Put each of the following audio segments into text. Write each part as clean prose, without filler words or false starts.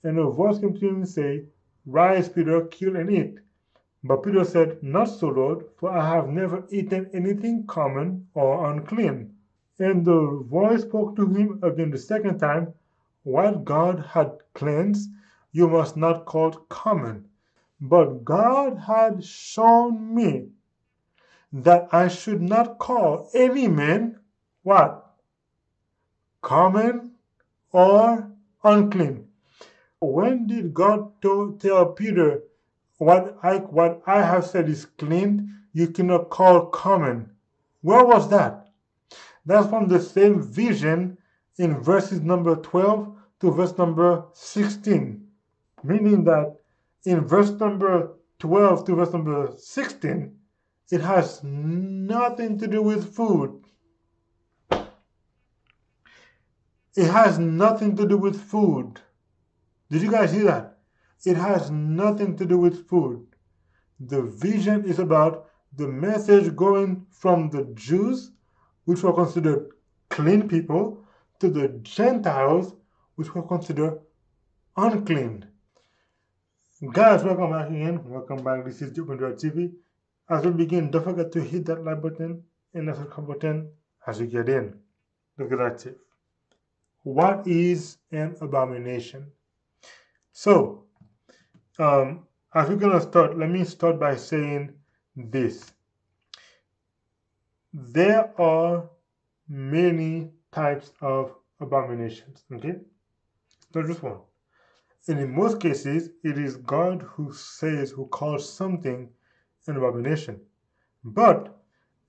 And a voice came to him and said, Rise, Peter, kill and eat. But Peter said, Not so, Lord, for I have never eaten anything common or unclean. And the voice spoke to him again the second time, What God had cleansed, you must not call common. But God had shown me that I should not call any man what? Common or unclean. When did God tell Peter, what I have said is clean, you cannot call common? Where was that? That's from the same vision in verses number 12 to verse number 16. Meaning that in verse number 12 to verse number 16, it has nothing to do with food. It has nothing to do with food. Did you guys hear that? It has nothing to do with food. The vision is about the message going from the Jews, which were considered clean people, to the Gentiles, which were considered unclean. Guys, welcome back again. Welcome back. This is JoeOpenDrive TV. As we begin, don't forget to hit that like button and that subscribe button as you get in. Look at that tip. What is an abomination? So, as we're gonna start, let me start by saying this. There are many types of abominations, okay? Not just one. And in most cases, it is God who calls something an abomination. But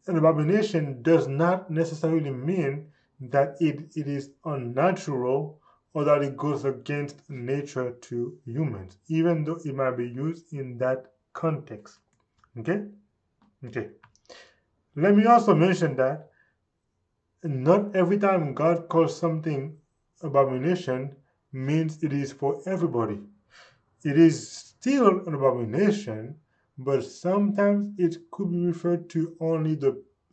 an abomination does not necessarily mean that it is unnatural or that it goes against nature to humans, even though it might be used in that context. Okay? Okay. Let me also mention that not every time God calls something abomination means it is for everybody. It is still an abomination, but sometimes it could be referred to only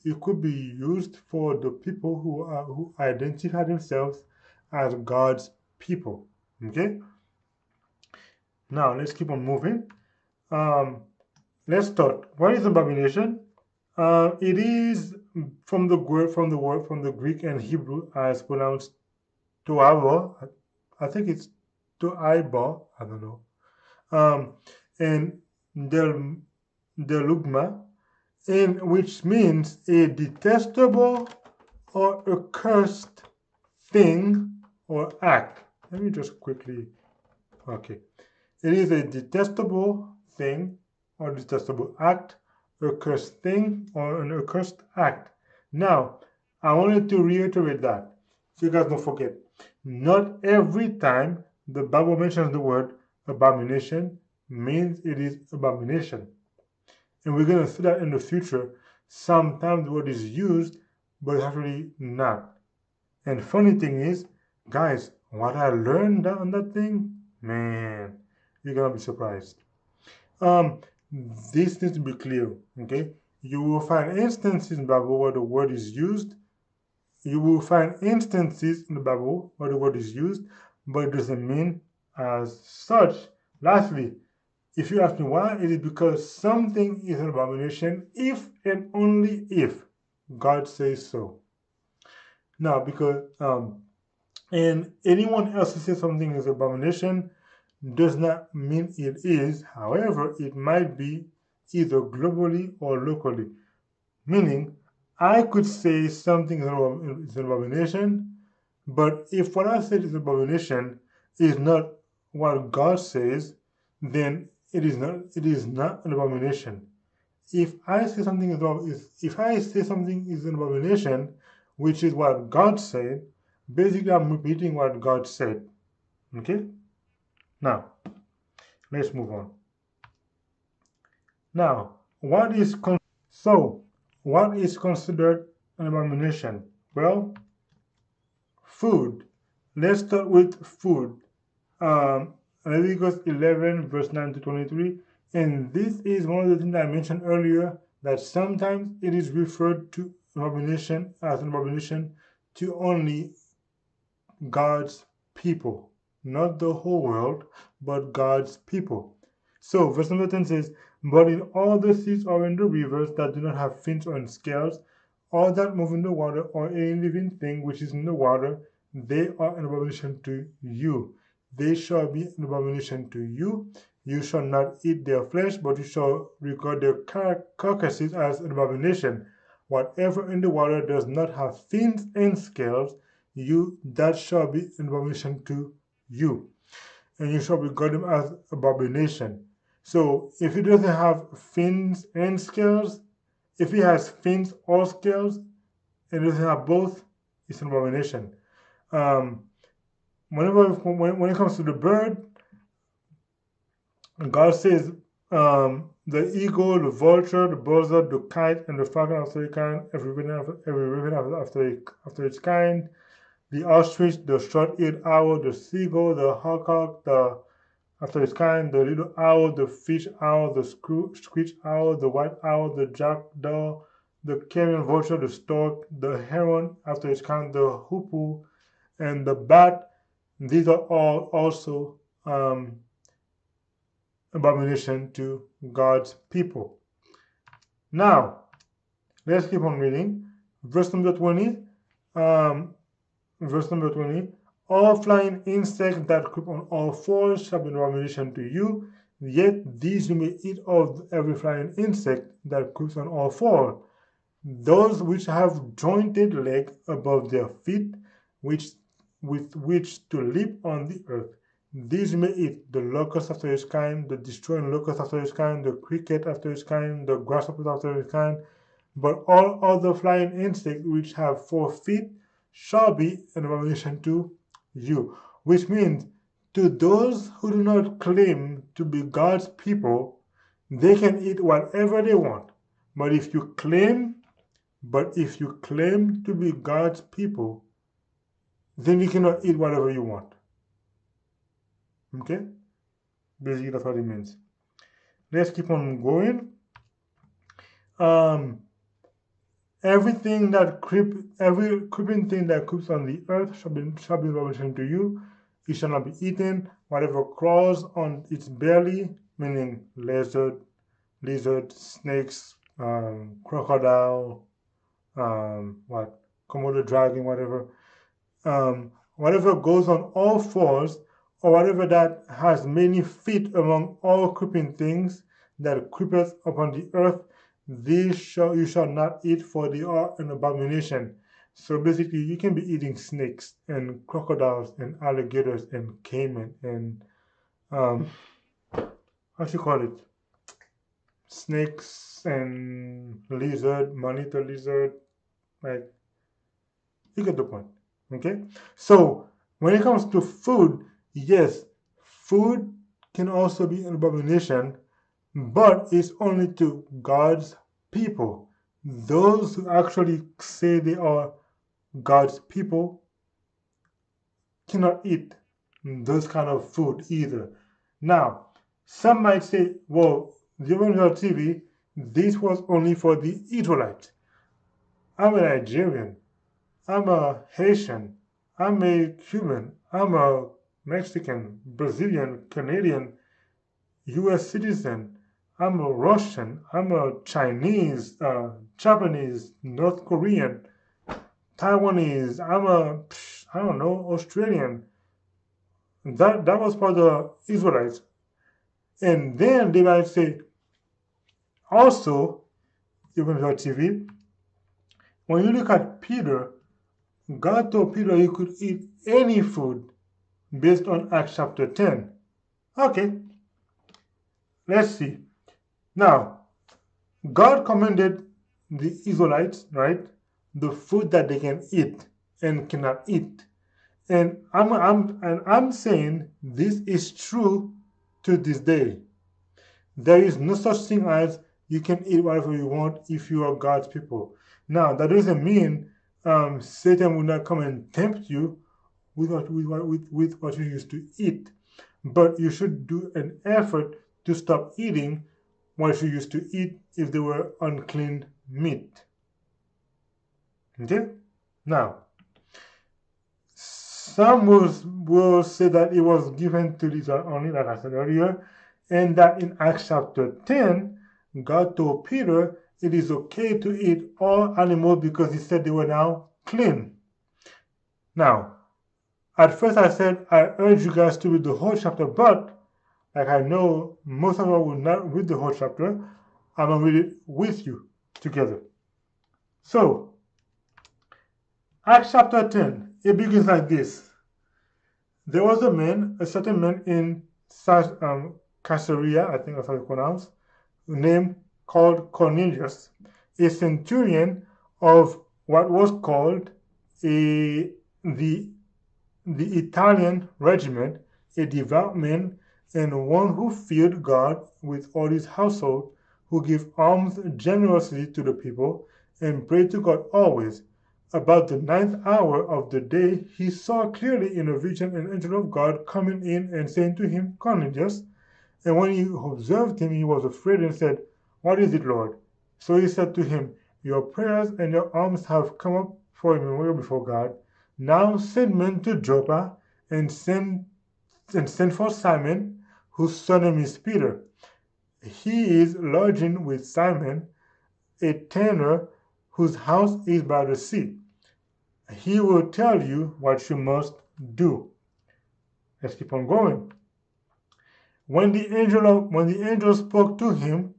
it could be used for the people who identify themselves as God's people. Okay? Now let's keep on moving. Let's start. What is abomination? It is from the Greek and Hebrew as pronounced to'abo. I think it's to'aiba. I don't know. And delugma, in which means a detestable or accursed thing or act. Let me just quickly. Okay, it is a detestable thing or detestable act, accursed thing or an accursed act. Now, I wanted to reiterate that so you guys don't forget. Not every time the Bible mentions the word abomination means it is abomination. And we're going to see that in the future. Sometimes the word is used, but it's actually not. And funny thing is, guys, what I learned on that thing, man, you're going to be surprised. This needs to be clear, okay? You will find instances in the Bible where the word is used. You will find instances in the Bible where the word is used, but it doesn't mean as such. Lastly, if you ask me why, it is because something is an abomination if and only if God says so. Now, because and anyone else who says something is an abomination does not mean it is. However, it might be either globally or locally. Meaning, I could say something is an abomination, but if what I said is an abomination is not what God says, then it is not an abomination. If I say something is an abomination, which is what God said, basically I'm repeating what God said. Okay? Now, let's move on. Now, what is considered an abomination? Well, food. Let's start with food. Leviticus 11, verse 9 to 23. And this is one of the things I mentioned earlier, that sometimes it is referred to as an abomination to only God's people. not the whole world, but God's people. So, verse number 10 says, but in all the seas or in the rivers that do not have fins or scales, all that move in the water, or any living thing which is in the water, they are an abomination to you. They shall be an abomination to you. You shall not eat their flesh, but you shall regard their carcasses as an abomination. Whatever in the water does not have fins and scales, that shall be an abomination to you, and you shall regard them as abomination. So if it doesn't have fins and scales, if it has fins or scales and it doesn't have both, it's an abomination. When it comes to the bird, God says the eagle, the vulture, the buzzard, the kite, and the falcon after its kind, every raven after its kind, the ostrich, the short-eared owl, the seagull, the hawk, after its kind, the little owl, the fish owl, the screech owl, the white owl, the jackdaw, the carrion vulture, the stork, the heron after its kind, the hoopoe, and the bat. These are all also abomination to God's people. Now, let's keep on reading. Verse number 20. Verse number 20. All flying insects that creep on all fours shall be an abomination to you. Yet these you may eat of every flying insect that creeps on all four. Those which have jointed legs above their feet, with which to leap on the earth. These you may eat: the locust after its kind, the destroying locust after its kind, the cricket after its kind, the grasshopper after its kind. But all other flying insects which have 4 feet shall be an abomination to you. Which means, to those who do not claim to be God's people, they can eat whatever they want. But if you claim to be God's people, then you cannot eat whatever you want. Okay? Basically, that's what it means. Let's keep on going. Every creeping thing that creeps on the earth shall be an abomination to you. It shall not be eaten. Whatever crawls on its belly, meaning lizard, snakes, crocodile, Komodo dragon, whatever. Whatever goes on all fours, or whatever that has many feet among all creeping things that creepeth upon the earth, these you shall not eat, for they are an abomination. So basically, you can be eating snakes and crocodiles and alligators and caiman and how should you call it? Snakes and lizard, monitor lizard, like, you get the point. Okay? So when it comes to food, yes, food can also be an abomination, but it's only to God's people. Those who actually say they are God's people cannot eat those kind of food either. Now, some might say, well, the original TV, this was only for the Israelites. I'm a Nigerian. I'm a Haitian. I'm a Cuban. I'm a Mexican, Brazilian, Canadian, U.S. citizen. I'm a Russian. I'm a Chinese, Japanese, North Korean, Taiwanese. I don't know, Australian. That was for the Israelites. And then they might say, also, even on TV, when you look at Peter, God told Peter he could eat any food based on Acts chapter 10. Okay, let's see. Now, God commanded the Israelites, right, the food that they can eat and cannot eat. And I'm saying this is true to this day. There is no such thing as you can eat whatever you want if you are God's people. Now, that doesn't mean Satan will not come and tempt you with what you used to eat. But you should do an effort to stop eating what you used to eat if they were unclean meat. Okay? Now, Some will say that it was given to Israel only, like I said earlier, and that in Acts chapter 10, God told Peter it is okay to eat all animals because he said they were now clean. Now, at first I said I urge you guys to read the whole chapter, but like I know most of you will not read the whole chapter, I'm going to read it with you together. So, Acts chapter 10, it begins like this. There was a certain man in Caesarea, I think that's how you pronounce, named called Cornelius, a centurion of what was called the Italian regiment, a devout man and one who feared God with all his household, who gave alms generously to the people and prayed to God always. About the 9th hour of the day, he saw clearly in a vision an angel of God coming in and saying to him, Cornelius. And when he observed him, he was afraid and said, What is it, Lord? So he said to him, Your prayers and your alms have come up for a memorial before God. Now send men to Joppa and send for Simon, whose surname is Peter. He is lodging with Simon, a tanner, whose house is by the sea. He will tell you what you must do. Let's keep on going. When the angel spoke to him,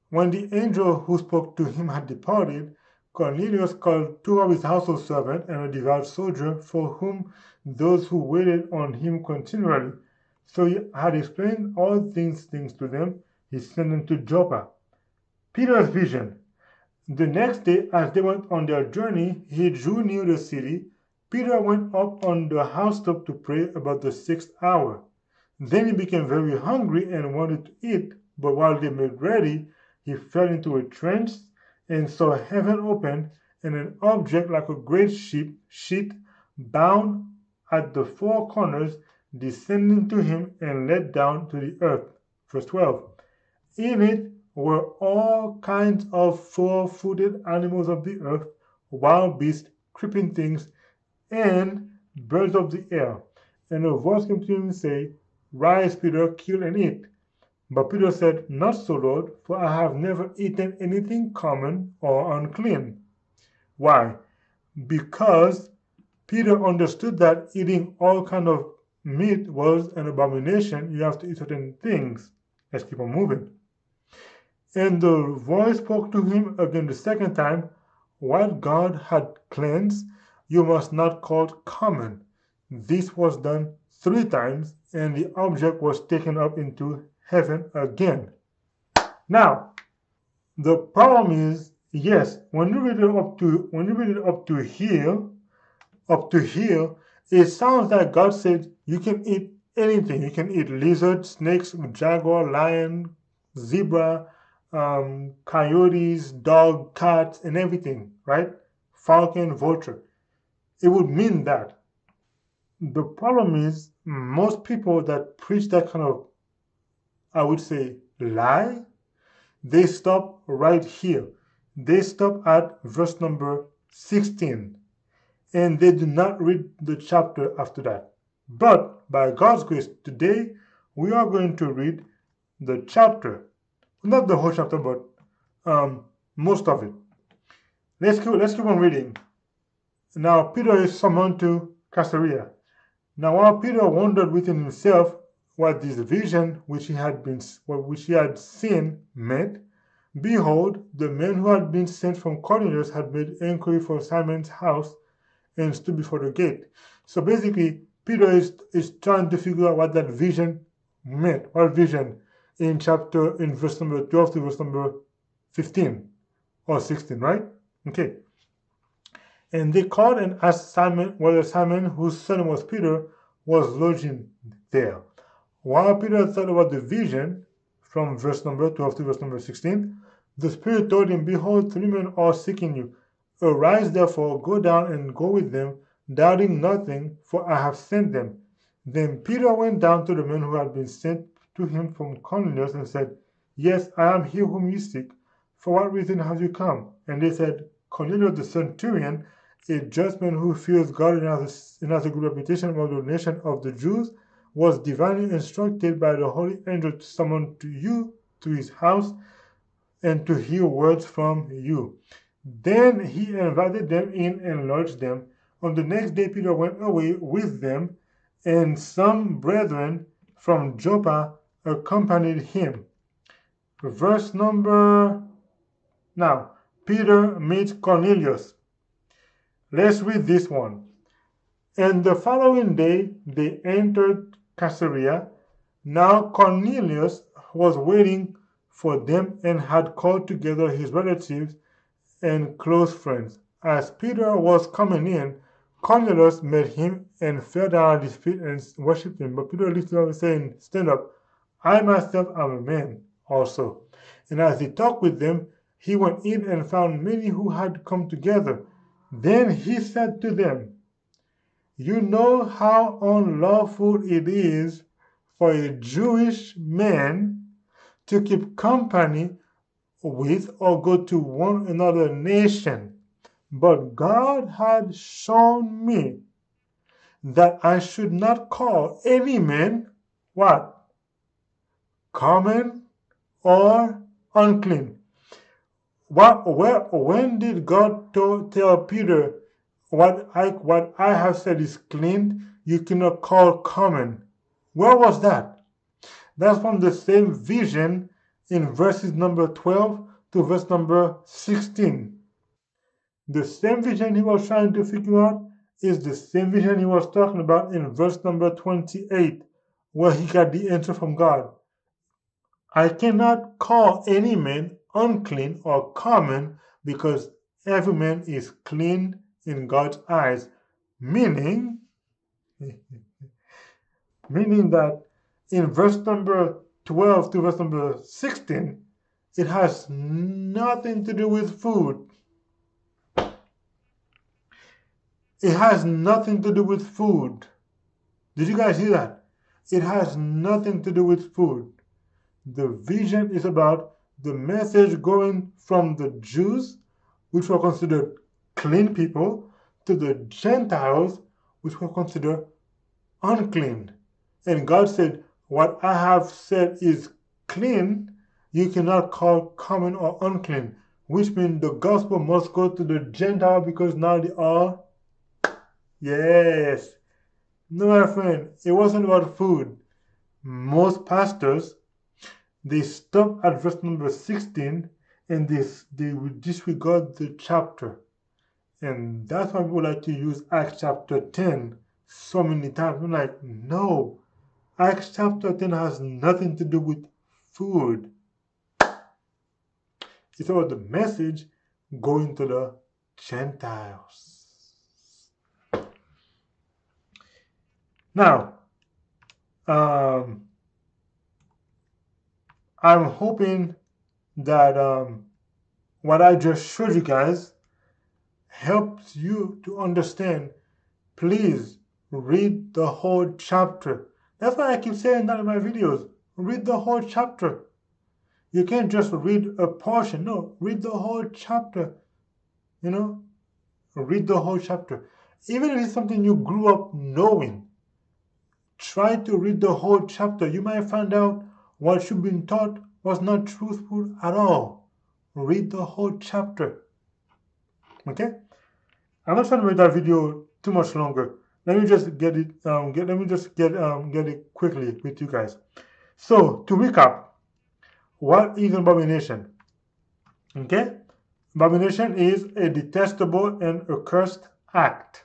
when the angel who spoke to him had departed, Cornelius called 2 of his household servants and a devout soldier, for whom those who waited on him continually. So he had explained all things to them. He sent them to Joppa. Peter's vision. The next day, as they went on their journey, he drew near the city. Peter went up on the housetop to pray about the 6th hour. Then he became very hungry and wanted to eat, but while they made ready, he fell into a trance and saw heaven open and an object like a great sheet bound at the 4 corners descending to him and let down to the earth. Verse 12. In it were all kinds of 4-footed animals of the earth, wild beasts, creeping things, and birds of the air. And a voice came to him and said, Rise, Peter, kill and eat. But Peter said, Not so, Lord, for I have never eaten anything common or unclean. Why? Because Peter understood that eating all kind of meat was an abomination. You have to eat certain things. Let's keep on moving. And the voice spoke to him again the second time, What God had cleansed, you must not call common. This was done 3 times, and the object was taken up into heaven again. Now, the problem is, yes, when you read it up to here, it sounds like God said you can eat anything. You can eat lizards, snakes, jaguar, lion, zebra, coyotes, dog, cats, and everything, right? Falcon, vulture. It would mean that. The problem is most people that preach that kind of, I would say, lie, they stop right here. They stop at verse number 16, and they do not read the chapter after that. But by God's grace, today we are going to read the chapter. Not the whole chapter, but most of it. Let's keep on reading. Now Peter is summoned to Caesarea. Now while Peter wondered within himself what this vision which he had seen meant, behold, the men who had been sent from Cornelius had made inquiry for Simon's house and stood before the gate. So basically, Peter is trying to figure out what that vision meant. What vision? In verse number 12 to verse number 15 or 16, right? Okay. And they called and asked Simon whether Simon, whose son was Peter, was lodging there. While Peter thought about the vision, from verse number 12 to verse number 16, the Spirit told him, Behold, 3 men are seeking you. Arise therefore, go down and go with them, doubting nothing, for I have sent them. Then Peter went down to the men who had been sent to him from Cornelius and said, Yes, I am he whom you seek. For what reason have you come? And they said, Cornelius the centurion, a just man who fears God and has a good reputation among the nation of the Jews, was divinely instructed by the holy angel to summon you to his house and to hear words from you. Then he invited them in and lodged them. On the next day, Peter went away with them, and some brethren from Joppa accompanied him. Verse number. Now, Peter meets Cornelius. Let's read this one. And the following day, they entered Caesarea. Now Cornelius was waiting for them and had called together his relatives and close friends. As Peter was coming in, Cornelius met him and fell down at his feet and worshipped him. But Peter lifted up and saying, Stand up, I myself am a man also. And as he talked with them, he went in and found many who had come together. Then he said to them, You know how unlawful it is for a Jewish man to keep company with or go to one another nation. But God had shown me that I should not call any man what? Common or unclean. When did God tell Peter, what I have said is clean, you cannot call common? Where was that? That's from the same vision in verses number 12 to verse number 16. The same vision he was trying to figure out is the same vision he was talking about in verse number 28, where he got the answer from God. I cannot call any man unclean or common because every man is clean in God's eyes. Meaning that in verse number 12 to verse number 16, it has nothing to do with food. It has nothing to do with food. Did you guys hear that? It has nothing to do with food. The vision is about the message going from the Jews, which were considered clean people, to the Gentiles, which were considered unclean. And God said, what I have said is clean, you cannot call common or unclean, which means the gospel must go to the Gentile because now they are. Yes. No, my friend, it wasn't about food. Most pastors, they stop at verse number 16 and they disregard the chapter. And that's why people like to use Acts chapter 10 so many times. I'm like, no, Acts chapter 10 has nothing to do with food. It's about the message going to the Gentiles. Now, I'm hoping that what I just showed you guys helps you to understand. Please read the whole chapter. That's why I keep saying that in my videos. Read the whole chapter. You can't just read a portion. No, read the whole chapter. Read the whole chapter. Even if it's something you grew up knowing, try to read the whole chapter. You might find out what you've been taught was not truthful at all. Read the whole chapter. Okay? I'm not trying to make that video too much longer. Let me just get it. Get it quickly with you guys. So to recap, what is an abomination? Okay, abomination is a detestable and accursed act.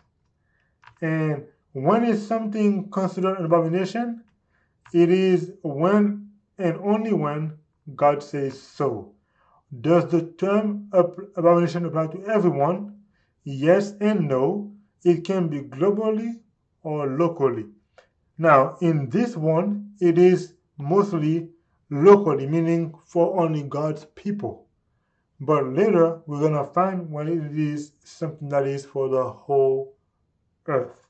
And when is something considered an abomination? It is when and only when God says so. Does the term abomination apply to everyone? Yes and no. It can be globally or locally. Now, in this one, it is mostly locally, meaning for only God's people. But later, we're going to find when it is something that is for the whole earth.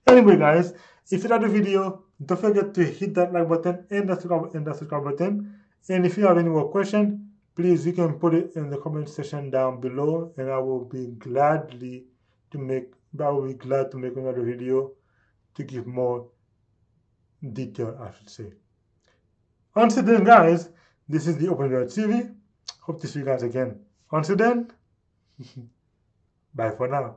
Anyway, guys, if you like the video, don't forget to hit that like button and the subscribe button. And if you have any more questions, please, you can put it in the comment section down below, and I will be gladly to make, I will be glad to make another video to give more detail, I should say. Until then, guys, this is the Open World TV. Hope to see you guys again. Until then, bye for now.